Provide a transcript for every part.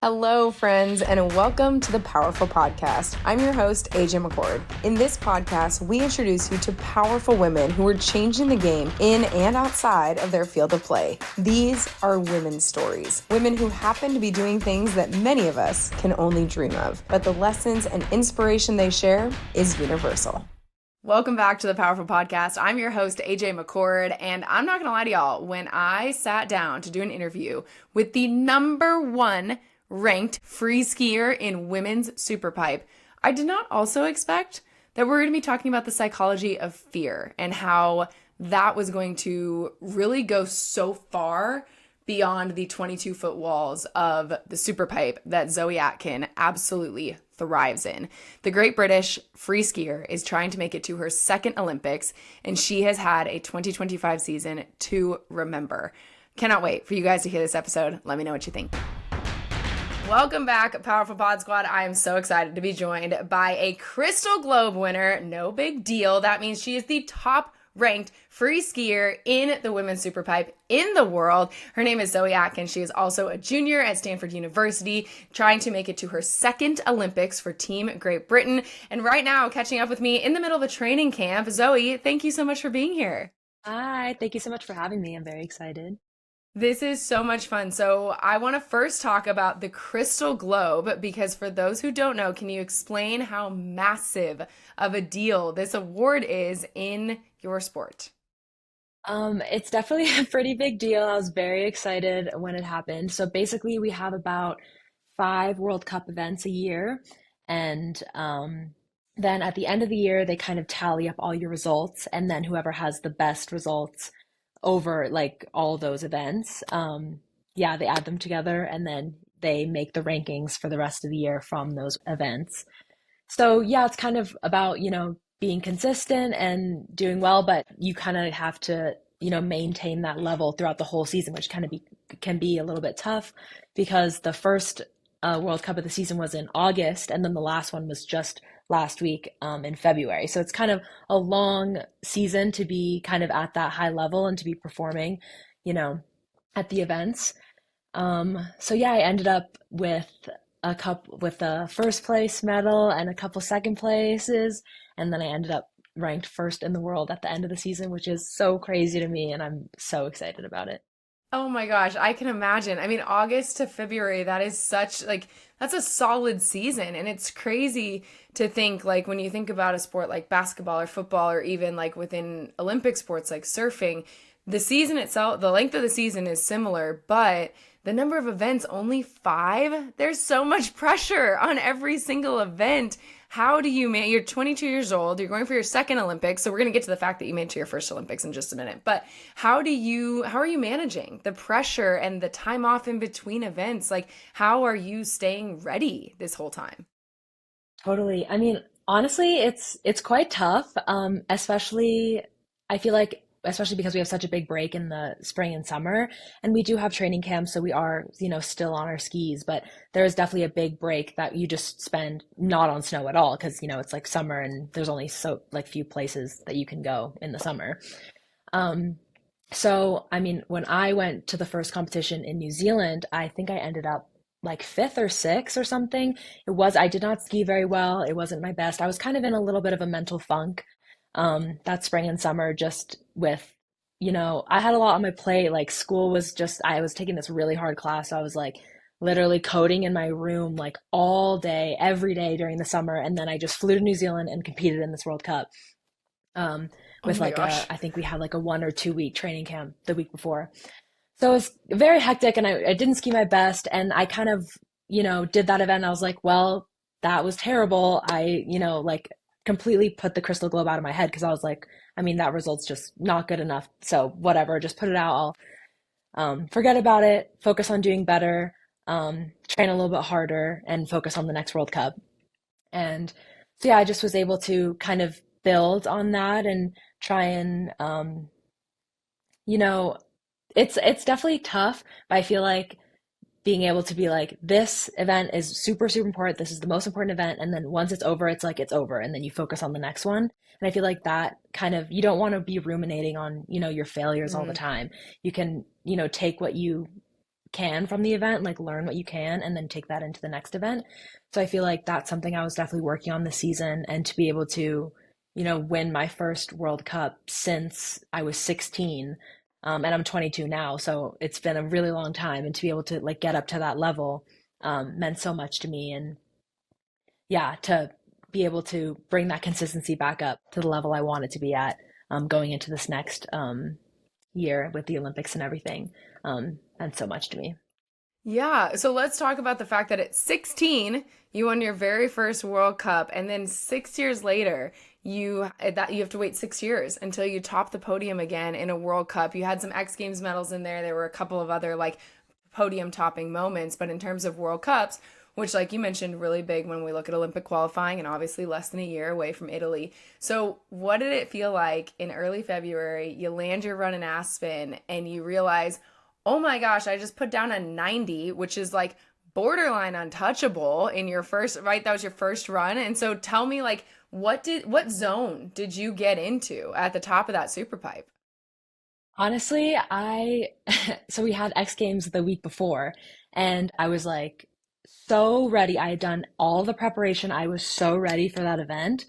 Hello, friends, and welcome to the PowHERful podcast. I'm your host, AJ McCord. In this podcast, we introduce you to powerful women who are changing the game in and outside of their field of play. These are women's stories, women who happen to be doing things that many of us can only dream of, but the lessons and inspiration they share is universal. Welcome back to the PowHERful podcast. I'm your host, AJ McCord, and I'm not gonna lie to y'all, when I sat down to do an interview with the #1 ranked free skier in women's superpipe, I did not also expect that we're going to be talking about the psychology of fear and how that was going to really go so far beyond the 22-foot walls of the superpipe that Zoe Atkin absolutely thrives in. The Great British free skier is trying to make it to her second Olympics, and she has had a 2025 season to remember. Cannot wait for you guys to hear this episode. Let me know what you think. Welcome back, PowHERful Pod Squad. I am so excited to be joined by a Crystal Globe winner. No big deal. That means she is the top ranked free skier in the women's superpipe in the world. Her name is Zoe Atkin. She is also a junior at Stanford University, trying to make it to her second Olympics for Team Great Britain. And right now, catching up with me in the middle of a training camp. Zoe, thank you so much for being here. Hi, thank you so much for having me. I'm very excited. This is so much fun. So I want to first talk about the Crystal Globe, because for those who don't know, can you explain how massive of a deal this award is in your sport? It's definitely a pretty big deal. I was very excited when it happened. So basically, we have about 5 World Cup events a year, and then at the end of the year, they kind of tally up all your results, and then whoever has the best results over like all those events, yeah, they add them together, and then they make the rankings for the rest of the year from those events. So yeah, it's kind of about, being consistent and doing well, but you kind of have to, maintain that level throughout the whole season, which can be a little bit tough because the first World Cup of the season was in August, and then the last one was just last week in February. So it's kind of a long season to be kind of at that high level and to be performing, you know, at the events. So yeah, I ended up with a first place medal and a couple second places, and then I ended up ranked first in the world at the end of the season, which is so crazy to me, and I'm so excited about it. Oh my gosh, I can imagine. I mean, August to February, that is that's a solid season. And it's crazy to think, like, when you think about a sport like basketball or football, or even like within Olympic sports like surfing, the season itself, the length of the season is similar, but the number of events, only 5. There's so much pressure on every single event. How do you man? You're 22 years old. You're going for your second Olympics. So we're going to get to the fact that you made it to your first Olympics in just a minute. But how are you managing the pressure and the time off in between events? Like, how are you staying ready this whole time? Totally. I mean, honestly, it's quite tough, especially I feel like especially because we have such a big break in the spring and summer, and we do have training camps, so we are, still on our skis, but there is definitely a big break that you just spend not on snow at all because, it's like summer and there's only so like few places that you can go in the summer. Um, so, I mean, when I went to the first competition in New Zealand, I think I ended up like fifth or sixth or something. I did not ski very well. It wasn't my best. I was kind of in a little bit of a mental funk that spring and summer, just with, I had a lot on my plate. Like school was just, I was taking this really hard class. So I was like literally coding in my room like all day, every day during the summer. And then I just flew to New Zealand and competed in this World Cup. Um, Oh with my like gosh. I think we had like a 1 or 2 week training camp the week before. So it was very hectic, and I didn't ski my best, and I kind of, did that event. I was like, well, that was terrible. Like completely put the Crystal Globe out of my head because I was like, I mean, that result's just not good enough. So whatever, just put it out. I'll forget about it, focus on doing better, train a little bit harder, and focus on the next World Cup. And so yeah, I just was able to kind of build on that and try and, you know, it's definitely tough, but I feel like being able to be like, this event is super, super important. This is the most important event. And then once it's over, it's like it's over. And then you focus on the next one. And I feel like that kind of, you don't want to be ruminating on, your failures all the Mm. time. You can, take what you can from the event, like learn what you can and then take that into the next event. So I feel like that's something I was definitely working on this season, and to be able to, win my first World Cup since I was 16. And I'm 22 now, so it's been a really long time, and to be able to like get up to that level meant so much to me. And yeah, to be able to bring that consistency back up to the level I want it to be at, going into this next year with the Olympics and everything, meant so much to me. Yeah, so let's talk about the fact that at 16 you won your very first World Cup, and then 6 years later you have to wait 6 years until you top the podium again in a World Cup. You had some X Games medals in there. There were a couple of other like podium topping moments, but in terms of World Cups, which like you mentioned, really big when we look at Olympic qualifying, and obviously less than a year away from Italy. So what did it feel like in early February? You land your run in Aspen and you realize, oh my gosh, I just put down a 90, which is like borderline untouchable in your first, right? That was your first run. And so tell me, like, what zone did you get into at the top of that super pipe? Honestly, so we had X Games the week before, and I was like so ready. I had done all the preparation. I was so ready for that event.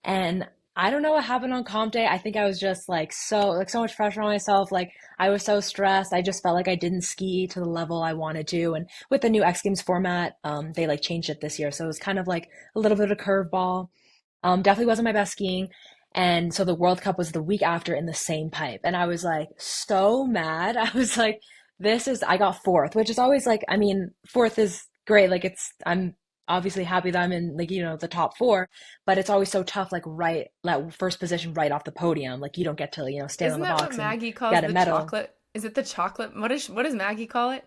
And I don't know what happened on comp day. I think I was just like so much pressure on myself. Like I was so stressed. I just felt like I didn't ski to the level I wanted to. And with the new X Games format, they like changed it this year. So it was kind of like a little bit of a curveball. Definitely wasn't my best skiing. And so the World Cup was the week after in the same pipe. And I was like so mad. I was like, I got fourth, which is always like, I mean, fourth is great. Like I'm obviously happy that I'm in like, the top four, but it's always so tough, like right, that first position right off the podium. Like you don't get to, stand on Isn't the that what box and Maggie calls get a the medal. chocolate? Is it the chocolate? What does Maggie call it?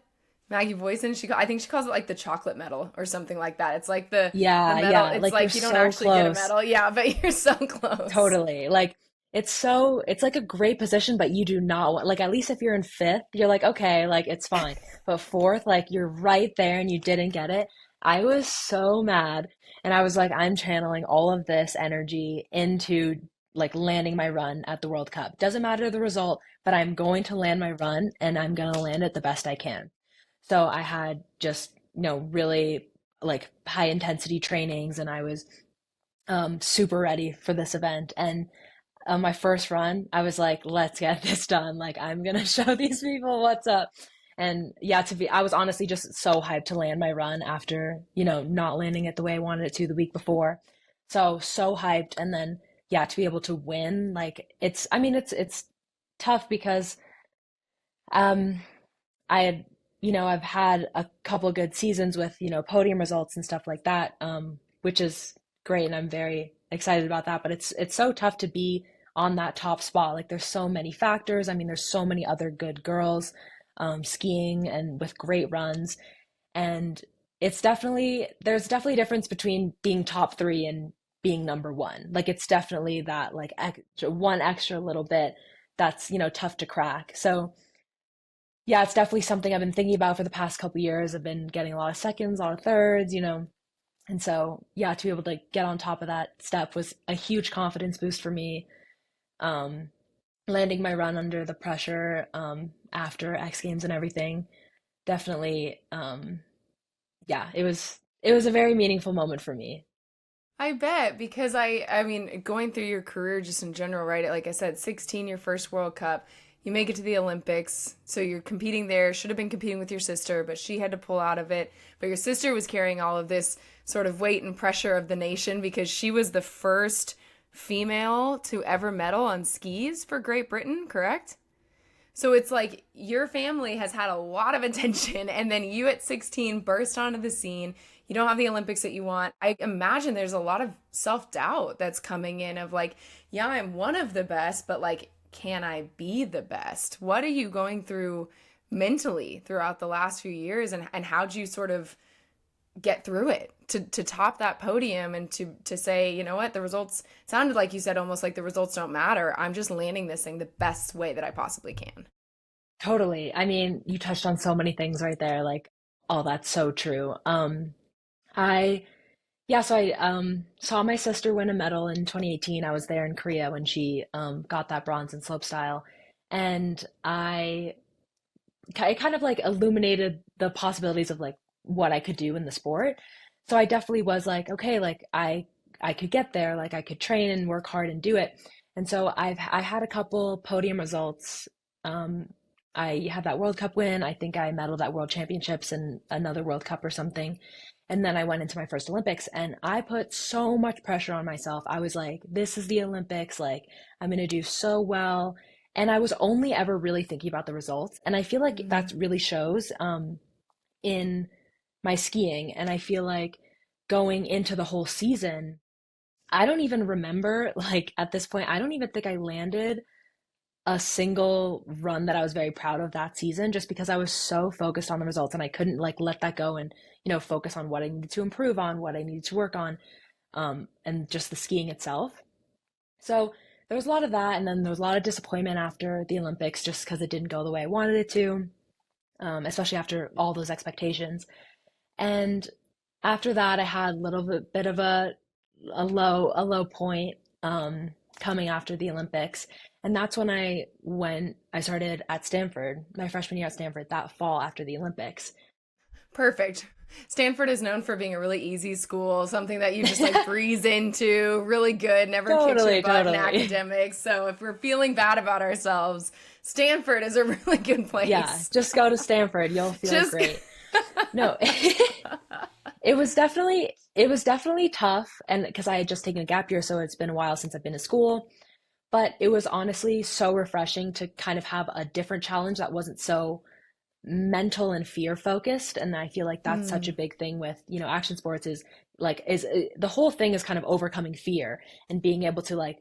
Maggie Boyson, I think she calls it like the chocolate medal or something like that. It's like the Yeah, medal. yeah. It's Like you're like you don't so actually get a close. medal. Yeah, but you're so close. Totally. Like it's like a great position, but you do not want, like, at least if you're in fifth, you're like, okay, like it's fine. But fourth, like you're right there and you didn't get it. I was so mad. And I was like, I'm channeling all of this energy into like landing my run at the World Cup. Doesn't matter the result, but I'm going to land my run and I'm going to land it the best I can. So I had just, really like high intensity trainings, and I was super ready for this event. And on my first run, I was like, let's get this done. Like, I'm gonna show these people what's up. And yeah, I was honestly just so hyped to land my run after, not landing it the way I wanted it to the week before. So hyped. And then, yeah, to be able to win, like, I mean, it's tough because, um, I had, I've had a couple of good seasons with, podium results and stuff like that, which is great, and I'm very excited about that. But it's so tough to be on that top spot. Like there's so many factors. I mean, there's so many other good girls skiing and with great runs, and there's definitely a difference between being top three and being number one. Like it's definitely that like one extra little bit that's tough to crack. So yeah, it's definitely something I've been thinking about for the past couple years. I've been getting a lot of seconds, a lot of thirds, and so yeah, to be able to get on top of that step was a huge confidence boost for me. Um, Landing my run under the pressure after X Games and everything, definitely, yeah, it was a very meaningful moment for me. I bet, because I mean, going through your career just in general, right? Like I said, 16, your first World Cup, you make it to the Olympics, so you're competing there. Should have been competing with your sister, but she had to pull out of it. But your sister was carrying all of this sort of weight and pressure of the nation because she was the first female to ever medal on skis for Great Britain, correct? So it's like your family has had a lot of attention, and then you at 16 burst onto the scene. You don't have the Olympics that you want. I imagine there's a lot of self doubt that's coming in of like, yeah, I'm one of the best, but like, can I be the best? What are you going through mentally throughout the last few years, and how'd you sort of get through it to top that podium and to say, you know what, the results sounded like you said almost like the results don't matter. I'm just landing this thing the best way that I possibly can. Totally. I mean, you touched on so many things right there. Like, oh, that's so true. I Yeah, so I saw my sister win a medal in 2018. I was there in Korea when she got that bronze in slopestyle, and I it kind of like illuminated the possibilities of like what I could do in the sport. So I definitely was like, okay, like I could get there, like I could train and work hard and do it. And so I had a couple podium results. Um, I had that World Cup win. I think I medaled at World Championships and another World Cup or something. And then I went into my first Olympics and I put so much pressure on myself. I was like, this is the Olympics. Like, I'm going to do so well. And I was only ever really thinking about the results. And I feel like that really shows in my skiing. And I feel like going into the whole season, I don't even remember, like at this point, I don't even think I landed a single run that I was very proud of that season just because I was so focused on the results and I couldn't like let that go and, focus on what I needed to improve on, what I needed to work on, and just the skiing itself. So there was a lot of that. And then there was a lot of disappointment after the Olympics just because it didn't go the way I wanted it to, especially after all those expectations. And after that, I had a little bit of a low point coming after the Olympics, and that's when I started at Stanford, my freshman year at Stanford, that fall after the Olympics. Perfect. Stanford is known for being a really easy school, something that you just like breeze into, really good, never kicks your Totally, butt in totally. academics. So if we're feeling bad about ourselves, Stanford is a really good Yeah, place. just go to Stanford, you'll feel Just great. No, it was definitely tough, and because I had just taken a gap year, so it's been a while since I've been to school. But it was honestly so refreshing to kind of have a different challenge that wasn't so mental and fear focused. And I feel like that's such a Mm, big thing with, action sports is like, is the whole thing is kind of overcoming fear and being able to like,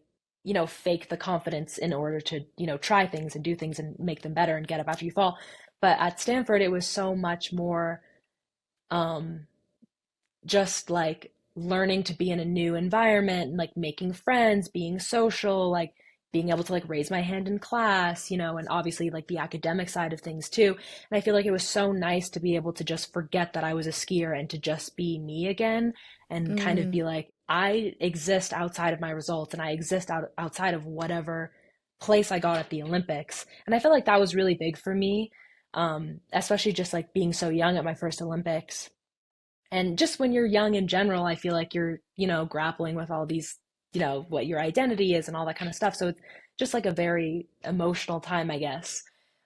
fake the confidence in order to, try things and do things and make them better and get up after you fall. But at Stanford, it was so much more um, just like learning to be in a new environment, like making friends, being social, like being able to like raise my hand in class, and obviously like the academic side of things too. And I feel like it was so nice to be able to just forget that I was a skier and to just be me again and kind of mm. be like, I exist outside of my results and I exist outside of whatever place I got at the Olympics. And I feel like that was really big for me, especially just like being so young at my first Olympics and just when you're young in general, I feel like you're, grappling with all these, what your identity is and all that kind of stuff. So it's just like a very emotional time, I guess.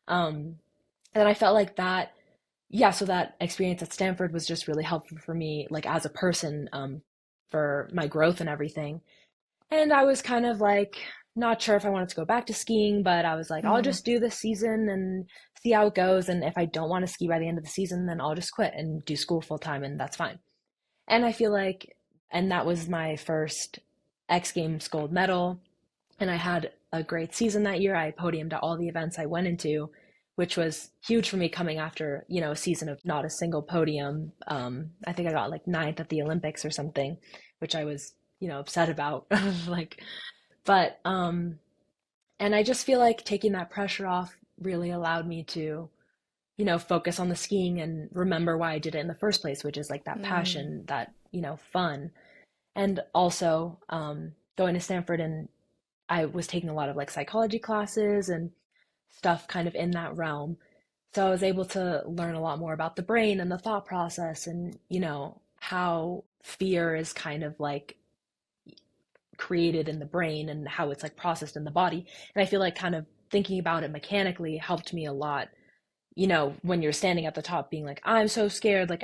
Um, and I felt like that, yeah, so that experience at Stanford was just really helpful for me, like as a person, for my growth and everything. And I was kind of like not sure if I wanted to go back to skiing, but I was like, I'll Mm. just do this season and see how it goes. And if I don't want to ski by the end of the season, then I'll just quit and do school full time, and that's fine. And I feel like, and that was my first X Games gold medal. And I had a great season that year. I podiumed at all the events I went into, which was huge for me coming after, a season of not a single podium. I think I got like ninth at the Olympics or something, which I was, upset about. Like, but and I just feel like taking that pressure off really allowed me to, focus on the skiing and remember why I did it in the first place, which is like that Mm. passion, that, fun. And also going to Stanford, and I was taking a lot of like psychology classes and stuff kind of in that realm. So I was able to learn a lot more about the brain and the thought process and, how fear is kind of like created in the brain and how it's like processed in the body. And I feel like kind of thinking about it mechanically helped me a lot, when you're standing at the top being like, I'm so scared, like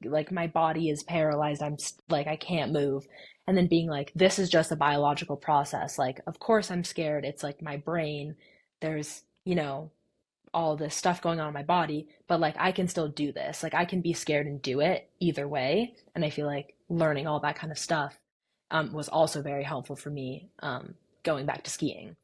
like my body is paralyzed, like I can't move. And then being like, this is just a biological process. Like, of course I'm scared. It's like my brain, there's, all this stuff going on in my body, but like I can still do this. Like I can be scared and do it either way. And I feel like learning all that kind of stuff was also very helpful for me going back to skiing.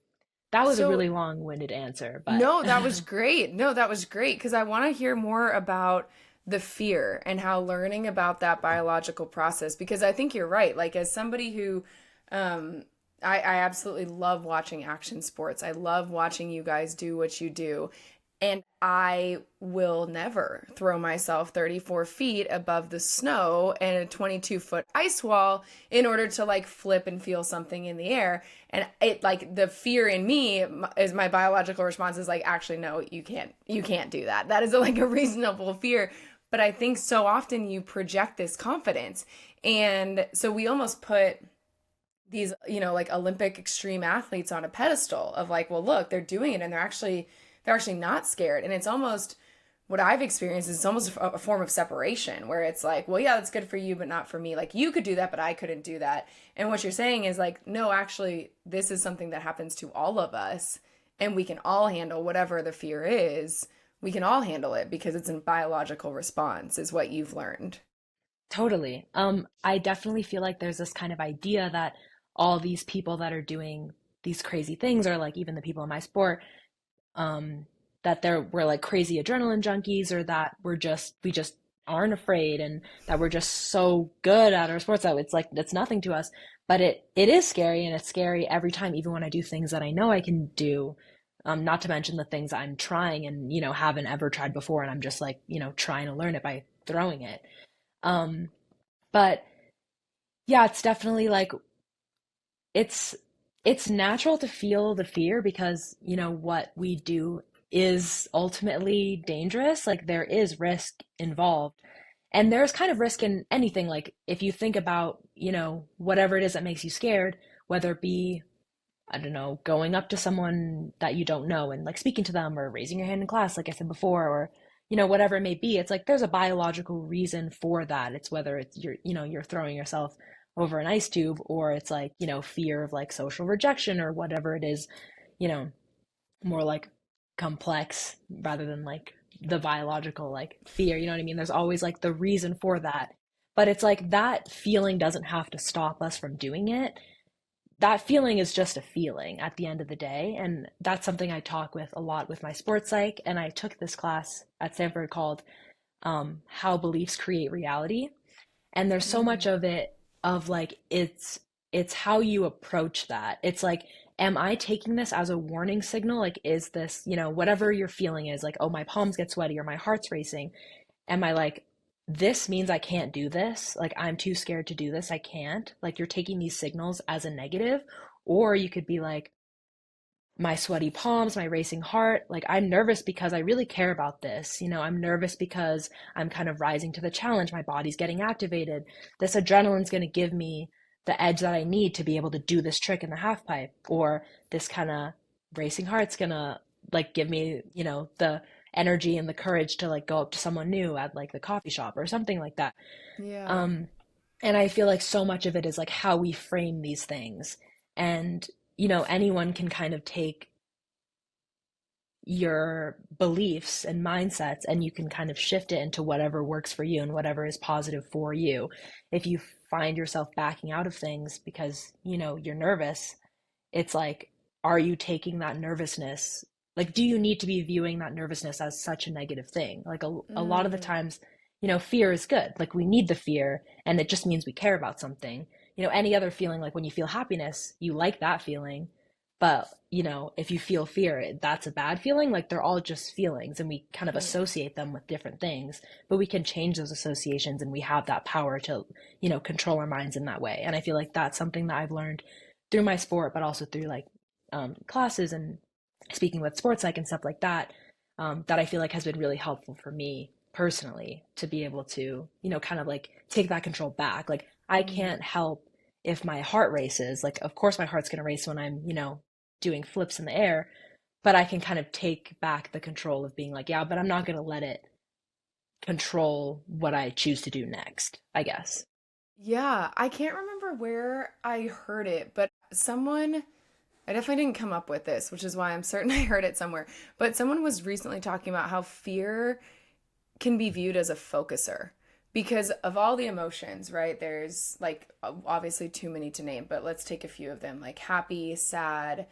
That was a So really long-winded answer, but no, that was great. No, that was great because I want to hear more about the fear and how learning about that biological process because I think you're right. Like as somebody who I absolutely love watching action sports. I love watching you guys do what you do. And I will never throw myself 34 feet above the snow and a 22-foot ice wall in order to like flip and feel something in the air. And it like the fear in me is my biological response is like, actually, no, you can't do that. That is like a reasonable fear. But I think so often you project this confidence. And so we almost put these, like Olympic extreme athletes on a pedestal of like, well, look, they're doing it and they're actually not scared. And it's almost what I've experienced is it's almost a form of separation where it's like, well, yeah, that's good for you, but not for me. Like you could do that, but I couldn't do that. And what you're saying is like, no, actually, this is something that happens to all of us and we can all handle whatever the fear is. We can all handle it because it's a biological response, is what you've learned. Totally. I definitely feel like there's this kind of idea that all these people that are doing these crazy things, or like even the people in my sport, um, that we're like crazy adrenaline junkies, or that we just aren't afraid, and that we're just so good at our sports that it's like it's nothing to us. But it is scary, and it's scary every time, even when I do things that I know I can do. Not to mention the things I'm trying and haven't ever tried before, and I'm just like trying to learn it by throwing it. Um, but yeah, it's definitely like it's it's natural to feel the fear because, what we do is ultimately dangerous. Like there is risk involved. And there's kind of risk in anything. Like if you think about, whatever it is that makes you scared, whether it be, I don't know, going up to someone that you don't know and like speaking to them, or raising your hand in class, like I said before, or whatever it may be. It's like there's a biological reason for that. It's whether it's you're throwing yourself over an ice tube, or it's like, fear of like social rejection, or whatever it is, you know, more like complex rather than like the biological like fear, you know what I mean? There's always like the reason for that. But it's like that feeling doesn't have to stop us from doing it. That feeling is just a feeling at the end of the day. And that's something I talk with a lot with my sports psych. And I took this class at Stanford called How Beliefs Create Reality. And there's so much Mm. of it of like it's how you approach that. It's like, am I taking this as a warning signal? Like, is this, whatever your feeling is, like, oh, my palms get sweaty or my heart's racing. Am I like, this means I can't do this? Like, I'm too scared to do this. I can't. Like, you're taking these signals as a negative. Or you could be like, my sweaty palms, my racing heart, like I'm nervous because I really care about this. I'm nervous because I'm kind of rising to the challenge. My body's getting activated. This adrenaline's going to give me the edge that I need to be able to do this trick in the half pipe, or this kind of racing heart's going to like give me, the energy and the courage to like go up to someone new at like the coffee shop or something like that. Yeah. Um, and I feel like so much of it is like how we frame these things. And, anyone can kind of take your beliefs and mindsets and you can kind of shift it into whatever works for you and whatever is positive for you. If you find yourself backing out of things because, you're nervous, it's like, are you taking that nervousness? Like, do you need to be viewing that nervousness as such a negative thing? Like, a lot of the Mm. times, fear is good. Like, we need the fear, and it just means we care about something. Any other feeling, like when you feel happiness, you like that feeling. But, if you feel fear, that's a bad feeling. Like, they're all just feelings, and we kind of Yeah. associate them with different things. But we can change those associations, and we have that power to, control our minds in that way. And I feel like that's something that I've learned through my sport, but also through like classes and speaking with sports psych and stuff like that, that I feel like has been really helpful for me personally to be able to, kind of like take that control back. Like I Mm. can't help if my heart races. Like, of course, my heart's going to race when I'm, doing flips in the air, but I can kind of take back the control of being like, yeah, but I'm not going to let it control what I choose to do next, I guess. Yeah, I can't remember where I heard it, but I definitely didn't come up with this, which is why I'm certain I heard it somewhere. But someone was recently talking about how fear can be viewed as a focuser because of all the emotions, right? There's like obviously too many to name, but let's take a few of them like happy, sad,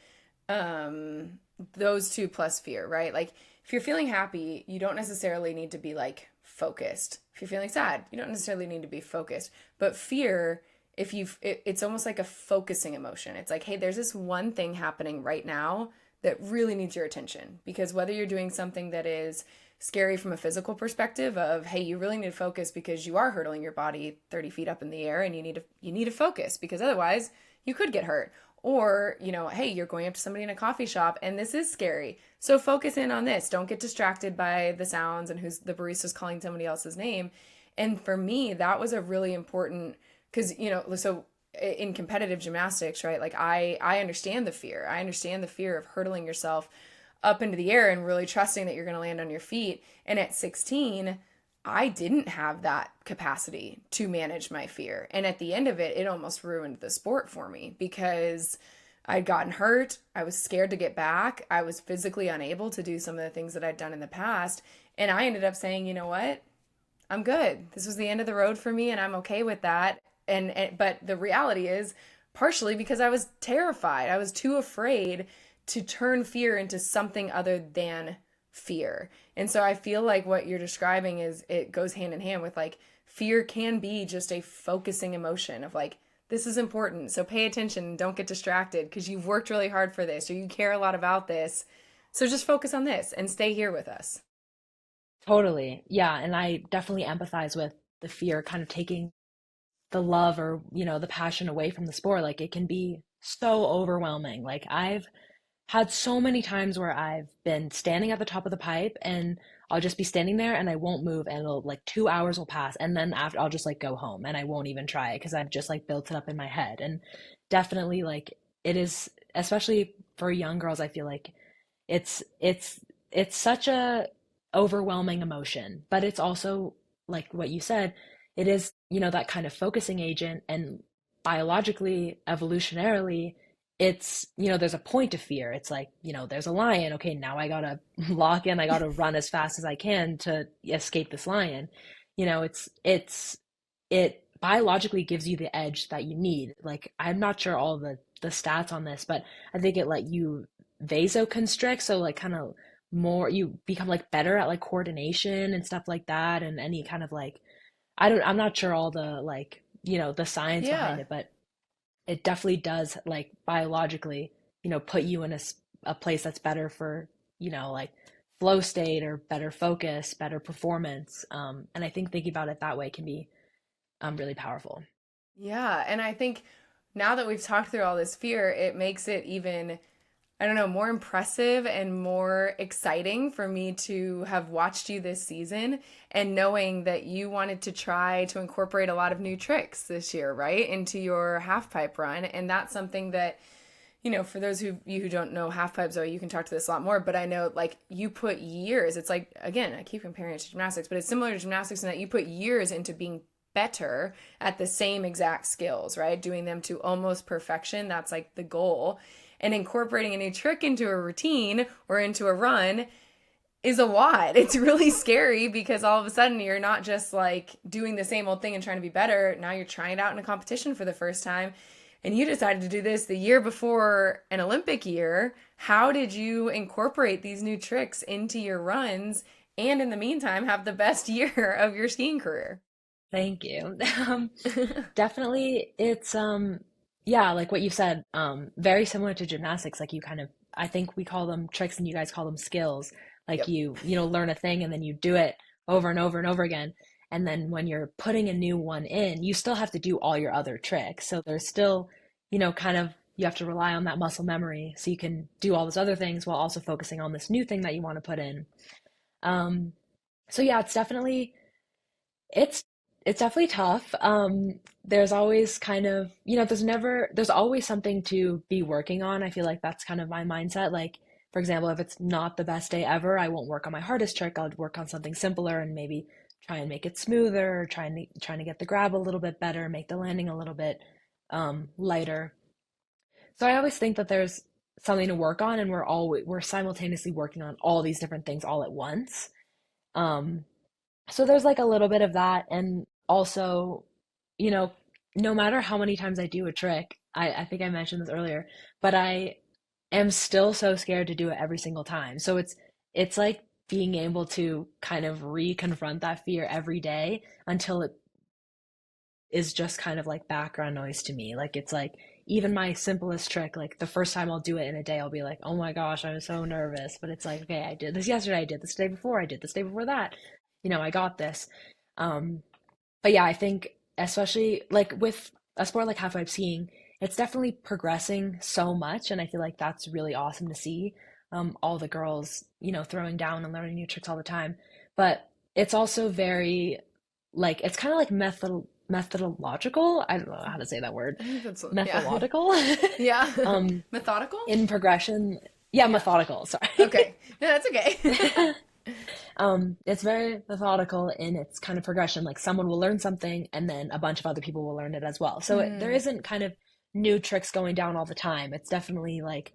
um, those two plus fear, right? Like if you're feeling happy, you don't necessarily need to be like focused. If you're feeling sad, you don't necessarily need to be focused. But fear, it's almost like a focusing emotion. It's like, hey, there's this one thing happening right now that really needs your attention. Because whether you're doing something that is scary from a physical perspective of, hey, you really need to focus because you are hurtling your body 30 feet up in the air, and you need to focus because otherwise you could get hurt. Or, hey, you're going up to somebody in a coffee shop and this is scary. So focus in on this. Don't get distracted by the sounds and who's the barista's calling somebody else's name. And for me, that was a really important, because, so in competitive gymnastics, right? Like I understand the fear. I understand the fear of hurtling yourself up into the air and really trusting that you're going to land on your feet. And at 16, I didn't have that capacity to manage my fear. And at the end of it, it almost ruined the sport for me because I'd gotten hurt. I was scared to get back. I was physically unable to do some of the things that I'd done in the past. And I ended up saying, you know what? I'm good. This was the end of the road for me and I'm okay with that. But the reality is partially because I was terrified. I was too afraid to turn fear into something other than fear. And so I feel like what you're describing is it goes hand in hand with like fear can be just a focusing emotion of like, this is important. So pay attention and don't get distracted because you've worked really hard for this or you care a lot about this. So just focus on this and stay here with us. Totally. Yeah. And I definitely empathize with the fear kind of taking the love or, the passion away from the sport. Like it can be so overwhelming. Like I've had so many times where I've been standing at the top of the pipe and I'll just be standing there and I won't move and it'll like 2 hours will pass and then after I'll just like go home and I won't even try it because I've just like built it up in my head. And definitely like it is, especially for young girls, I feel like it's such a overwhelming emotion, but it's also like what you said, it is, that kind of focusing agent. And biologically, evolutionarily, it's, there's a point to fear. It's like, there's a lion. Okay, now I gotta lock in, I gotta run as fast as I can to escape this lion. It biologically gives you the edge that you need. Like, I'm not sure all the stats on this, but I think it let you vasoconstrict, so like kind of more you become like better at like coordination and stuff like that, and any kind of like I'm not sure all the like the science behind Yeah. it, but it definitely does like biologically put you in a place that's better for like flow state or better focus, better performance, and I think thinking about it that way can be really powerful. Yeah. And I think now that we've talked through all this fear, it makes it even, I don't know, more impressive and more exciting for me to have watched you this season and knowing that you wanted to try to incorporate a lot of new tricks this year, right, into your half pipe run. And that's something that, for those who don't know half pipe, Zoe, you can talk to this a lot more, but I know like you put years, it's like, again, I keep comparing it to gymnastics, but it's similar to gymnastics in that you put years into being better at the same exact skills, right? Doing them to almost perfection. That's like the goal. And incorporating a new trick into a routine or into a run is a lot. It's really scary because all of a sudden you're not just like doing the same old thing and trying to be better. Now you're trying it out in a competition for the first time. And you decided to do this the year before an Olympic year. How did you incorporate these new tricks into your runs and in the meantime have the best year of your skiing career? Thank you. Definitely, it's yeah, like what you said, very similar to gymnastics. Like you kind of, I think we call them tricks and you guys call them skills. Like Yep. you learn a thing and then you do it over and over and over again. And then when you're putting a new one in, you still have to do all your other tricks. So there's still, kind of you have to rely on that muscle memory so you can do all those other things while also focusing on this new thing that you want to put in. Um, so yeah, it's it's definitely tough. There's always kind of, there's always something to be working on. I feel like that's kind of my mindset. Like, for example, if it's not the best day ever, I won't work on my hardest trick. I'll work on something simpler and maybe try and make it smoother, trying to get the grab a little bit better, make the landing a little bit lighter. So I always think that there's something to work on, and we're simultaneously working on all these different things all at once. Um, so there's like a little bit of that. And also, you know, no matter how many times I do a trick, I think I mentioned this earlier, but I am still so scared to do it every single time. So it's like being able to kind of reconfront that fear every day until it is just kind of like background noise to me. Like it's like even my simplest trick, like the first time I'll do it in a day, I'll be like, oh my gosh, I'm so nervous. But it's like, okay, I did this yesterday, I did this day before, I did this day before that. I got this. Um, but yeah, I think especially like with a sport like half pipe skiing, it's definitely progressing so much, and I feel like that's really awesome to see. All the girls, throwing down and learning new tricks all the time. But it's also very like it's kind of like methodological. I don't know how to say that word. I think that's, yeah. Methodological. Yeah. um, Methodical? in progression. Yeah, Yeah. methodical. Sorry. Okay. No, that's okay. It's very methodical in its kind of progression. Like someone will learn something and then a bunch of other people will learn it as well. So there Mm. isn't kind of new tricks going down all the time. It's definitely like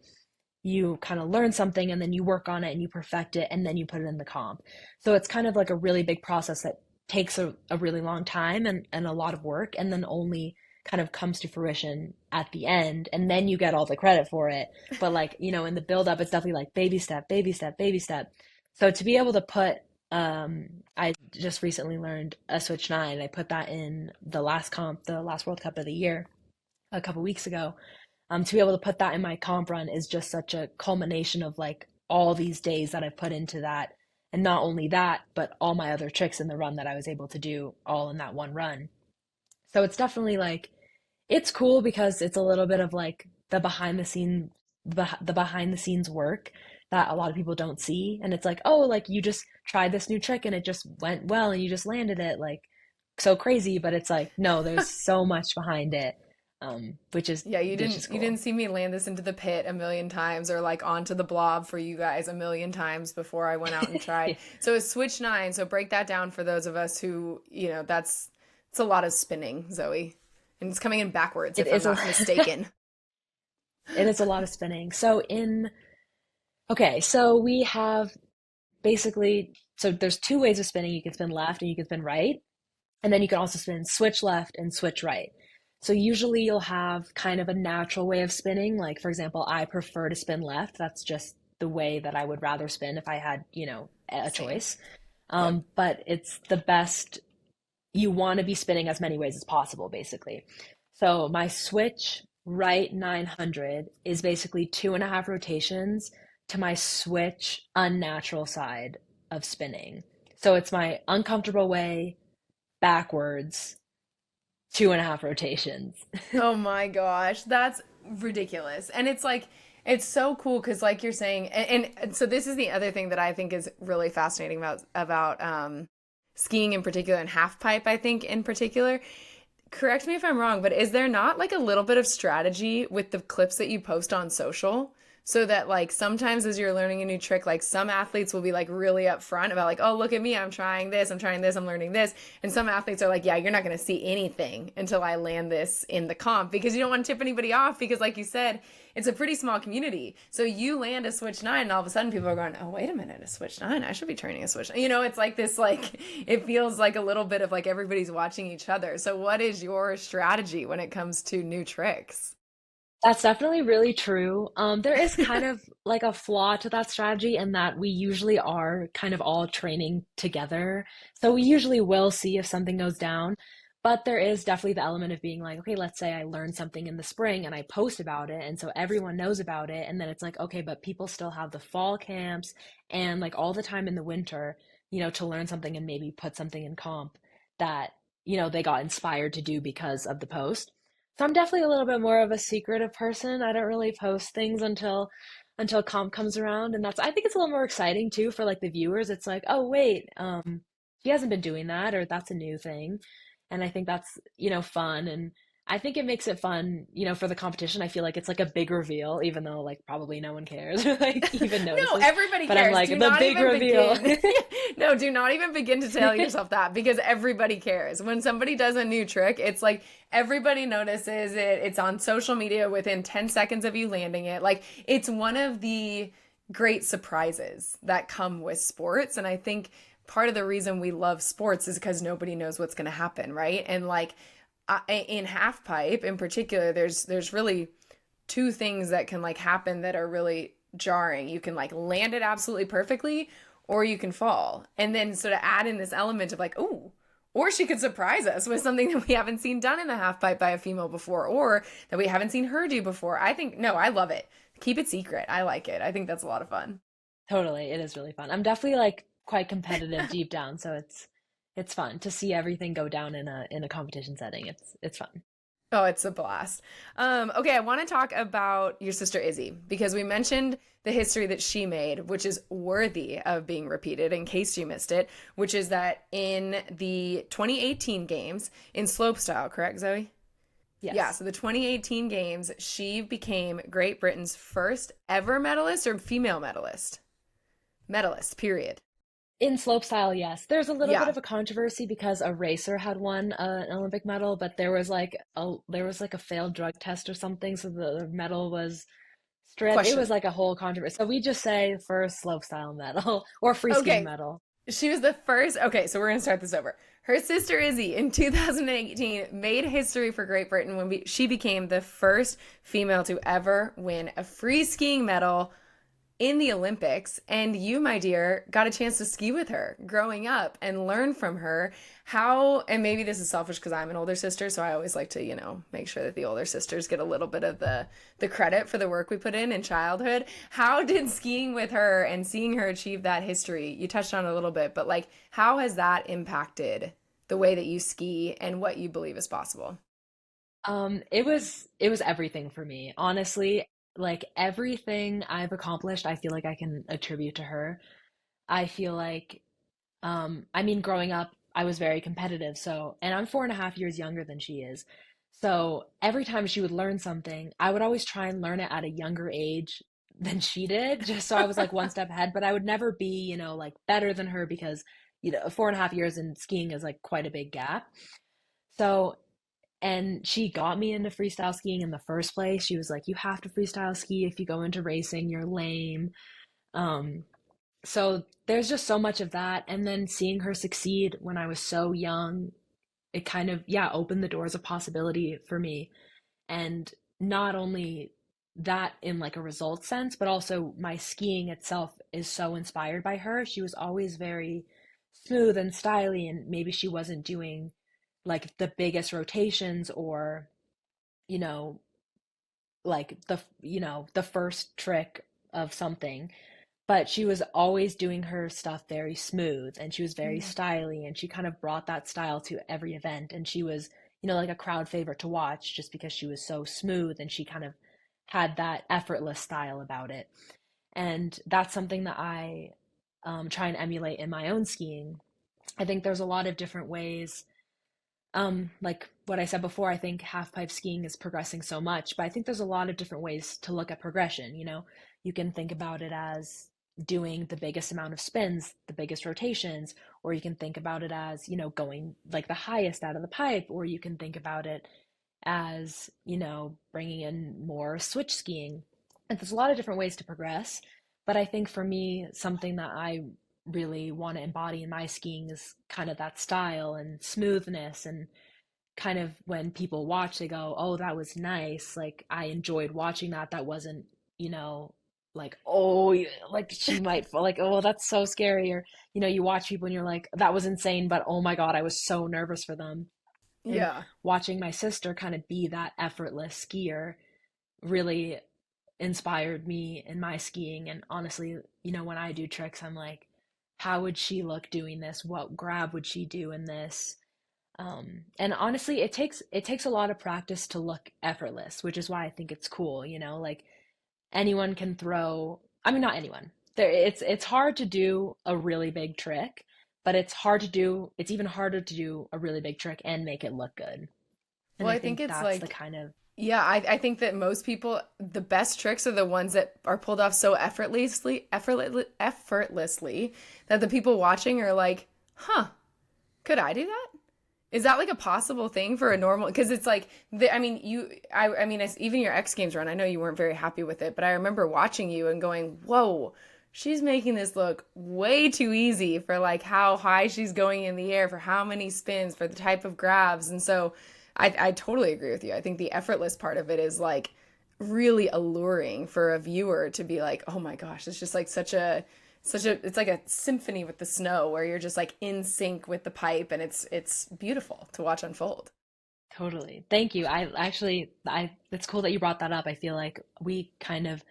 you kind of learn something and then you work on it and you perfect it and then you put it in the comp. So it's kind of like a really big process that takes a really long time and a lot of work and then only kind of comes to fruition at the end and then you get all the credit for it. But like, in the build up, it's definitely like baby step, baby step, baby step. So to be able to put, I just recently learned a switch nine. I put that in the last comp, the last World Cup of the year, a couple weeks ago. To be able to put that in my comp run is just such a culmination of like all these days that I've put into that. And not only that, but all my other tricks in the run that I was able to do all in that one run. So it's definitely like it's cool because it's a little bit of like the behind the scenes work that a lot of people don't see. And it's like, oh, like you just tried this new trick and it just went well and you just landed it like so crazy. But it's like, no, there's so much behind it, which is Yeah, you cool. didn't see me land this into the pit a million times or like onto the blob for you guys a million times before I went out and tried. So it's switch nine. So break that down for those of us who, that's it's a lot of spinning, Zoe. And it's coming in backwards It if I'm is a not mistaken. it is a lot of spinning. Okay, so we have basically so there's two ways of spinning. You can spin left and you can spin right. And then you can also spin switch left and switch right. So usually you'll have kind of a natural way of spinning. Like for example, I prefer to spin left. That's just the way that I would rather spin if I had, a Same. choice. Yep. But it's the best. You want to be spinning as many ways as possible, basically. So my switch right 900 is basically 2.5 rotations to my switch unnatural side of spinning. So it's my uncomfortable way backwards 2.5 rotations. Oh my gosh, that's ridiculous. And it's like, it's so cool because, like you're saying, and so this is the other thing that I think is really fascinating about skiing in particular and half pipe, I think in particular. Correct me if I'm wrong, but is there not like a little bit of strategy with the clips that you post on social? So that like sometimes as you're learning a new trick, like some athletes will be like really upfront about like, oh, look at me, I'm trying this, I'm trying this, I'm learning this. And some athletes are like, yeah, you're not going to see anything until I land this in the comp because you don't want to tip anybody off because like you said, it's a pretty small community. So you land a switch nine and all of a sudden people are going, oh, wait a minute, a switch nine, I should be training a switch. It's like this, like, it feels like a little bit of like everybody's watching each other. So what is your strategy when it comes to new tricks? That's definitely really true. There is kind of like a flaw to that strategy in that we usually are kind of all training together. So we usually will see if something goes down, but there is definitely the element of being like, okay, let's say I learned something in the spring and I post about it, and so everyone knows about it, and then it's like, okay, but people still have the fall camps and like all the time in the winter, to learn something and maybe put something in comp that, they got inspired to do because of the post. So I'm definitely a little bit more of a secretive person. I don't really post things until comp comes around, and I think it's a little more exciting too for like the viewers. It's like, oh wait, she hasn't been doing that, or that's a new thing, and I think that's fun, and I think it makes it fun, for the competition. I feel like it's like a big reveal, even though like probably no one cares or like even No, notices. everybody But I'm cares. like Do the not big even reveal. begin. No, do not even begin to tell yourself that because everybody cares. When somebody does a new trick, it's like everybody notices it. It's on social media within 10 seconds of you landing it. Like it's one of the great surprises that come with sports. And I think part of the reason we love sports is because nobody knows what's going to happen, right? And like in half pipe in particular, there's really two things that can like happen that are really jarring. You can like land it absolutely perfectly or you can fall. And then sort of add in this element of like, ooh, Or she could surprise us with something that we haven't seen done in the half pipe by a female before, or that we haven't seen her do before. I think, no, I love it. Keep it secret. I like it. I think that's a lot of fun. Totally, it is really fun. I'm definitely like quite competitive deep down, so it's fun to see everything go down in a competition setting. It's fun. Oh, it's a blast. Okay, I want to talk about your sister Izzy because we mentioned the history that she made, which is worthy of being repeated in case you missed it, which is that in the 2018 games in slopestyle, correct, Zoe? Yeah, Yes. so the 2018 games, she became Great Britain's first ever medalist or female medalist? Medalist, period. In slopestyle, yes. There's a little bit Yeah, of a controversy because a racer had won an Olympic medal, but there was like a failed drug test or something, so the medal was stripped. It was question. like a whole controversy. So we just say first slopestyle medal or free skiing Okay, medal. she was the first. Okay, so we're going to start this over. Her sister Izzy in 2018 made history for Great Britain when she became the first female to ever win a free skiing medal in the Olympics. And you, my dear, got a chance to ski with her growing up and learn from her how, and maybe this is selfish because I'm an older sister, so I always like to, make sure that the older sisters get a little bit of the credit for the work we put in childhood. How did skiing with her and seeing her achieve that history, you touched on it a little bit, but like how has that impacted the way that you ski and what you believe is possible? It was everything for me. Honestly, like everything I've accomplished, I feel like I can attribute to her. I feel like I mean, growing up, I was very competitive. So, and I'm 4.5 years younger than she is. So every time she would learn something, I would always try and learn it at a younger age than she did, just so I was like one step ahead. But I would never be, like better than her because, 4.5 years in skiing is like quite a big gap. So, and she got me into freestyle skiing in the first place. She was like, you have to freestyle ski. If you go into racing, you're lame. Um, so there's just so much of that. And then seeing her succeed when I was so young, it kind of, yeah, opened the doors of possibility for me. And not only that in like a result sense, but also my skiing itself is so inspired by her. She was always very smooth and stylish, and maybe she wasn't doing like the biggest rotations or, you know, like the first trick of something, but she was always doing her stuff very smooth and she was very Mm. stylish and she kind of brought that style to every event and she was, like a crowd favorite to watch just because she was so smooth and she kind of had that effortless style about it. And that's something that I try and emulate in my own skiing. I think there's a lot of different ways, like what I said before, I think half pipe skiing is progressing so much, but I think there's a lot of different ways to look at progression. You can think about it as doing the biggest amount of spins, the biggest rotations, or you can think about it as, going like the highest out of the pipe, or you can think about it as, bringing in more switch skiing. And there's a lot of different ways to progress, but I think for me, something that I really want to embody in my skiing is kind of that style and smoothness and kind of when people watch they go, oh, that was nice, like I enjoyed watching that. That wasn't, you know like, oh, like she might fall, like, oh, that's so scary, or you watch people and you're like, that was insane, but oh my God, I was so nervous for them. And Yeah. watching my sister kind of be that effortless skier really inspired me in my skiing. And honestly, when I do tricks, I'm like, how would she look doing this? What grab would she do in this? And honestly, it takes a lot of practice to look effortless, which is why I think it's cool. Like anyone can throw. I mean, not anyone. It's hard to do a really big trick, but it's hard to do. It's even harder to do a really big trick and make it look good. And Well, I I think think it's that's the like, kind of yeah, I think that most people, the best tricks are the ones that are pulled off so effortlessly that the people watching are like, huh, could I do that? Is that like a possible thing for a normal? Because it's like, I mean, I mean, even your X Games run, I know you weren't very happy with it, but I remember watching you and going, whoa, she's making this look way too easy for like how high she's going in the air, for how many spins, for the type of grabs. And so I totally agree with you. I think the effortless part of it is like really alluring for a viewer to be like, oh my gosh, it's just like It's like a symphony with the snow where you're just like in sync with the pipe, and it's beautiful to watch unfold. Totally. Thank you. I it's cool that you brought that up. I feel like we kind of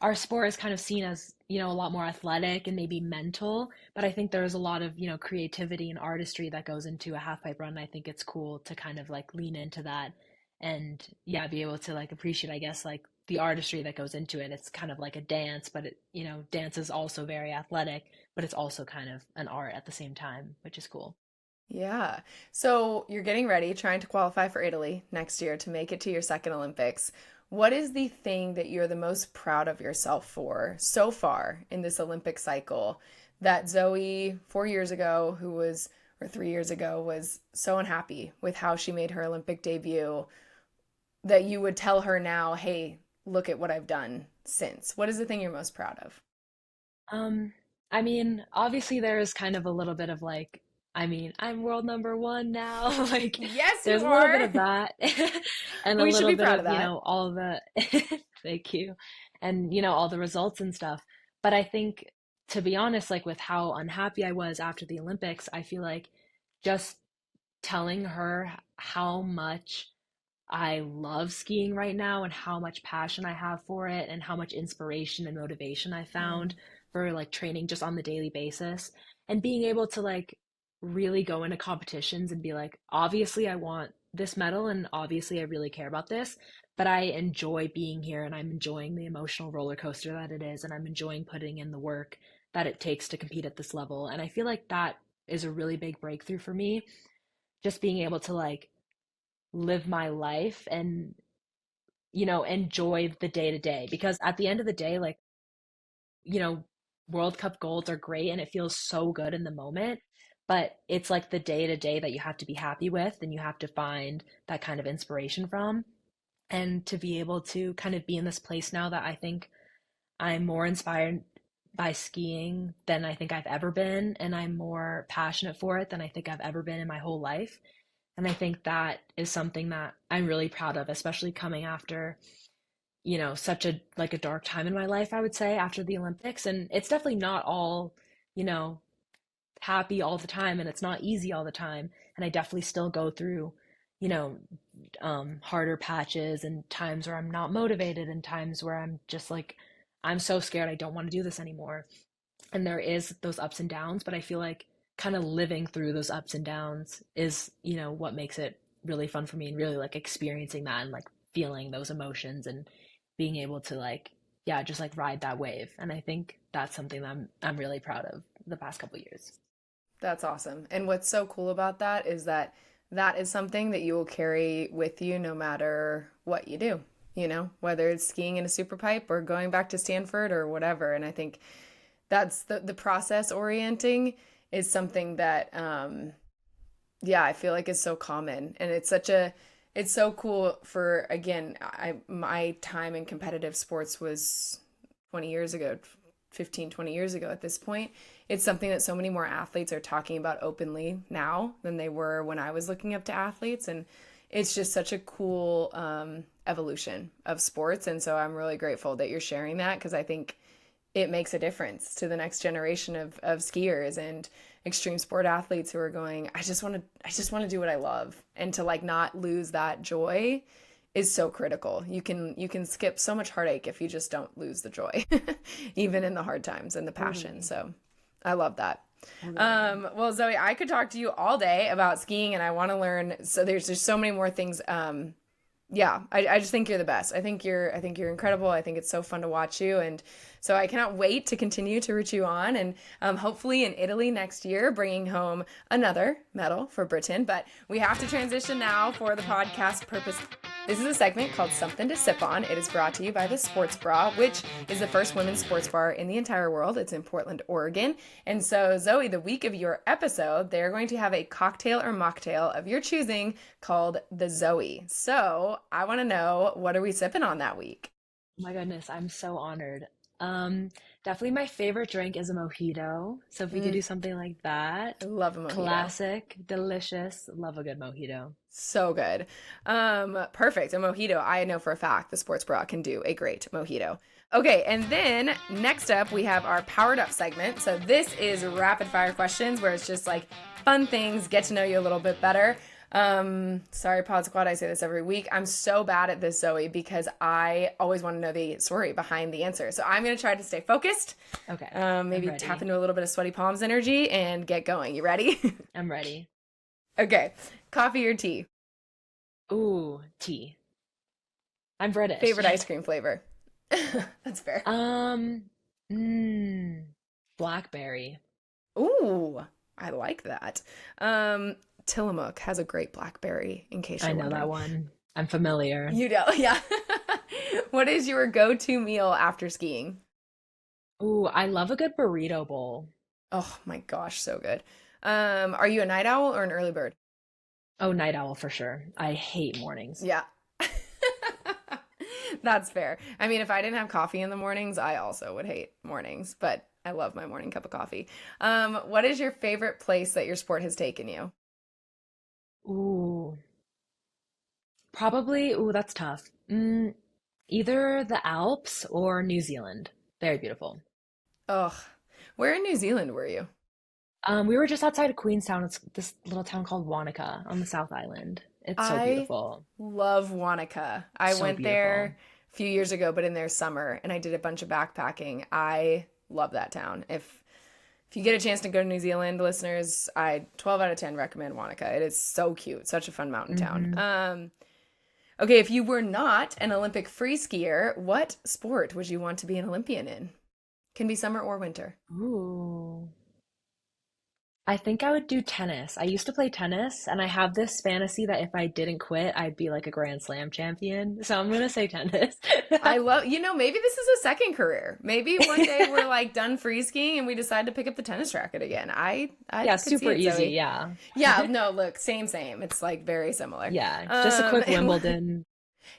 our sport is kind of seen as, a lot more athletic and maybe mental, but I think there's a lot of, creativity and artistry that goes into a half pipe run. I think it's cool to kind of like lean into that and yeah, be able to like appreciate, I guess, like the artistry that goes into it. It's kind of like a dance, but dance is also very athletic, but it's also kind of an art at the same time, which is cool. Yeah. So you're getting ready, trying to qualify for Italy next year to make it to your second Olympics. What is the thing that you're the most proud of yourself for so far in this Olympic cycle that Zoe 4 years ago, or 3 years ago, was so unhappy with how she made her Olympic debut that you would tell her now, hey, look at what I've done since? What is the thing you're most proud of? Um, I mean, obviously there is kind of a little bit of like, I mean, I'm world number one now. Like, Yes, you there's a little bit are. of that, and a We should little be bit proud of of, that. all the, thank you, and, all the results and stuff. But I think, to be honest, like with how unhappy I was after the Olympics, I feel like just telling her how much I love skiing right now and how much passion I have for it and how much inspiration and motivation I found Mm. for like training just on the daily basis and being able to like really go into competitions and be like, obviously I want this medal and obviously I really care about this, but I enjoy being here and I'm enjoying the emotional roller coaster that it is and I'm enjoying putting in the work that it takes to compete at this level. And I feel like that is a really big breakthrough for me, just being able to like live my life and enjoy the day to day because at the end of the day like you know World Cup golds are great and it feels so good in the moment, but it's like the day to day that you have to be happy with and you have to find that kind of inspiration from, and to be able to kind of be in this place now that I think I'm more inspired by skiing than I think I've ever been, and I'm more passionate for it than I think I've ever been in my whole life. And I think that is something that I'm really proud of, especially coming after, such a like a dark time in my life, I would say, after the Olympics. And it's definitely not all, you know, happy all the time and it's not easy all the time. And I definitely still go through, you know, harder patches and times where I'm not motivated and times where I'm just like, I'm so scared I don't want to do this anymore. And there is those ups and downs, but I feel like kind of living through those ups and downs is, what makes it really fun for me and really like experiencing that and like feeling those emotions and being able to like, yeah, just like ride that wave. And I think that's something that I'm really proud of the past couple of years. That's awesome. And what's so cool about that is that that is something that you will carry with you no matter what you do, whether it's skiing in a super pipe or going back to Stanford or whatever. And I think that's the process orienting is something that yeah, I feel like is so common. And it's so cool for, again, my time in competitive sports was 20 years ago, 15, 20 years ago at this point. It's something that so many more athletes are talking about openly now than they were when I was looking up to athletes. And it's just such a cool evolution of sports. And so I'm really grateful that you're sharing that because I think it makes a difference to the next generation of skiers and extreme sport athletes who are going, I just want to do what I love, and to like not lose that joy is so critical. You can skip so much heartache if you just don't lose the joy, even in the hard times and the passion. Totally. So I love that. I love it. Well, Zoe, I could talk to you all day about skiing and I want to learn. So there's just so many more things. Yeah, I just think you're the best. I think you're incredible. I think it's so fun to watch you, and so I cannot wait to continue to root you on, and hopefully in Italy next year, bringing home another medal for Britain. But we have to transition now for the podcast purpose. This is a segment called Something to Sip On. It is brought to you by the Sports Bra, which is the first women's sports bar in the entire world. It's in Portland, Oregon. And so, Zoe, the week of your episode, they're going to have a cocktail or mocktail of your choosing called the Zoe. So I want to know, what are we sipping on that week? Oh my goodness, I'm so honored. Um, Definitely my favorite drink is a mojito. So if we could Mm, do something like I that, love a mojito. classic, delicious, love a good mojito. So good. Perfect. A mojito. I know for a fact the sports bra can do a great mojito. Okay, and then next up we have our powered up segment. So this is rapid fire questions where it's just like fun things, get to know you a little bit better. Sorry, Pod Squad, I say this every week. I'm so bad at this, Zoe, because I always want to know the story behind the answer. So I'm gonna try to stay focused. Okay, I'm Maybe tap ready. into a little bit of sweaty palms energy and get going. You ready? I'm ready. Okay. Coffee or tea? Ooh, tea. I'm British. Favorite ice cream flavor? That's fair. Um, mm, Blackberry. Ooh, I like that. Um, Tillamook has a great blackberry, in case I you're know that wondering. one. I'm familiar. You know, yeah. What is your go-to meal after skiing? Ooh, I love a good burrito bowl. Oh my gosh, so good. Are you a night owl or an early bird? Oh, night owl for sure. I hate mornings. Yeah. That's fair. I mean, if I didn't have coffee in the mornings, I also would hate mornings, but I love my morning cup of coffee. What is your favorite place that your sport has taken you? Ooh, probably. Ooh, that's tough. Either the Alps or New Zealand. Very beautiful. Ugh. Where in New Zealand were you? We were just outside of Queenstown. It's this little town called Wanaka on the South Island. It's so I beautiful. love Wanaka. I So went beautiful. there a few years ago, but in their summer, and I did a bunch of backpacking. I love that town. If you get a chance to go to New Zealand, listeners, I 12 out of 10 recommend Wanaka. It is so cute, such a fun mountain town. Hmm. Okay, if you were not an Olympic free skier, what sport would you want to be an Olympian in? Can be summer or winter. Ooh. I think I would do tennis. I used to play tennis, and I have this fantasy that if I didn't quit, I'd be like a Grand Slam champion. So I'm gonna say tennis. I love, maybe this is a second career. Maybe one day we're like done free skiing and we decide to pick up the tennis racket again. I Yeah, could see super it, easy. Zoe. Yeah. Yeah, no, look, same. It's like very similar. Yeah, just a quick Wimbledon.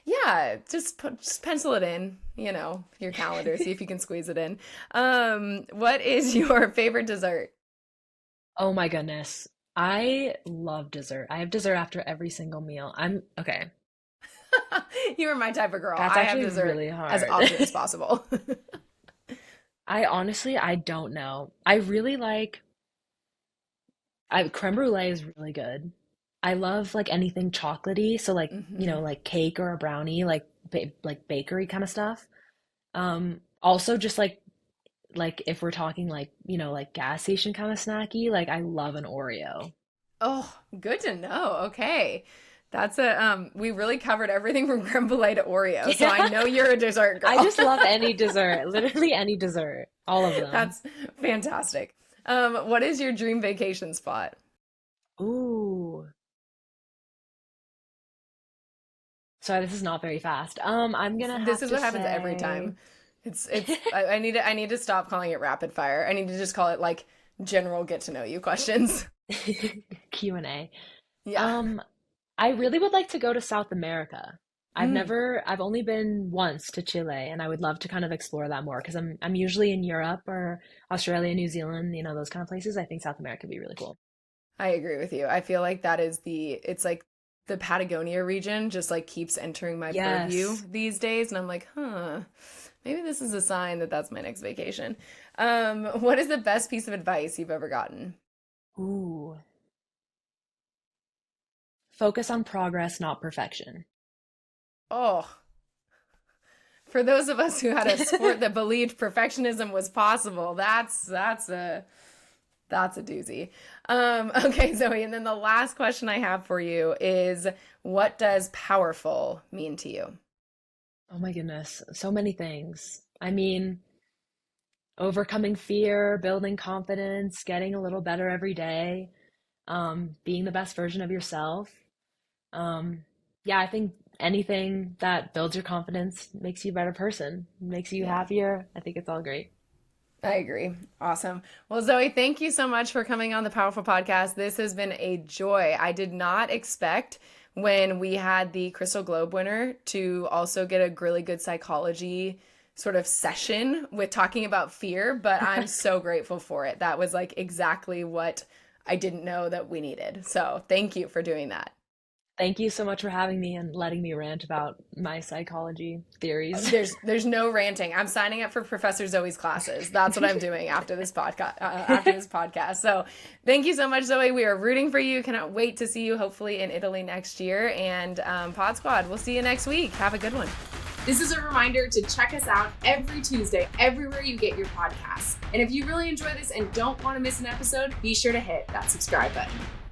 Yeah, just pencil it in, your calendar, see if you can squeeze it in. What is your favorite dessert? Oh my goodness. I love dessert. I have dessert after every single meal. I'm okay. You are my type of girl. That's I have actually dessert really as hard. often as possible. I don't know. I really like creme brulee is really good. I love like anything chocolatey, so like, Hmm. like cake or a brownie, like like bakery kind of stuff. Also just like if we're talking like, like gas station kind of snacky, like I love an Oreo. Oh, good to know. Okay. That's we really covered everything from creme brulee to Oreo. So I Yeah. know you're a dessert I girl. just love any dessert, literally any dessert, all of them. That's fantastic. What is your dream vacation spot? Ooh. Sorry, this is not very fast. I'm gonna This have is to what happens every say time. I need to stop calling it rapid fire. I need to just call it like general get to know you questions. Q&A. Yeah. Um, I really would like to go to South America. Mm. I've only been once to Chile, and I would love to kind of explore that more because I'm usually in Europe or Australia, New Zealand, those kind of places. I think South America would be really cool. I agree with you. I feel like it's like the Patagonia region just like keeps entering my purview Yes. these days. And I'm like, maybe this is a sign that that's my next vacation. What is the best piece of advice you've ever gotten? Ooh. Focus on progress, not perfection. Oh, for those of us who had a sport that believed perfectionism was possible, that's a doozy. Okay, Zoe, and then the last question I have for you is what does powerful mean to you? Oh my goodness, so many things. I mean, overcoming fear, building confidence, getting a little better every day, being the best version of yourself. Um, yeah, I think anything that builds your confidence makes you a better person, makes you Yeah. happier. I think it's all great. I agree. Awesome. Well, Zoe, thank you so much for coming on the PowHErful podcast. This has been a joy. I did not expect when we had the Crystal Globe winner to also get a really good psychology sort of session with talking about fear, but I'm so grateful for it. That was like exactly what I didn't know that we needed. So thank you for doing that. Thank you so much for having me and letting me rant about my psychology theories. There's no ranting. I'm signing up for Professor Zoe's classes. That's what I'm doing after this podcast. So thank you so much, Zoe. We are rooting for you. Cannot wait to see you hopefully in Italy next year. And Pod Squad, we'll see you next week. Have a good one. This is a reminder to check us out every Tuesday, everywhere you get your podcasts. And if you really enjoy this and don't want to miss an episode, be sure to hit that subscribe button.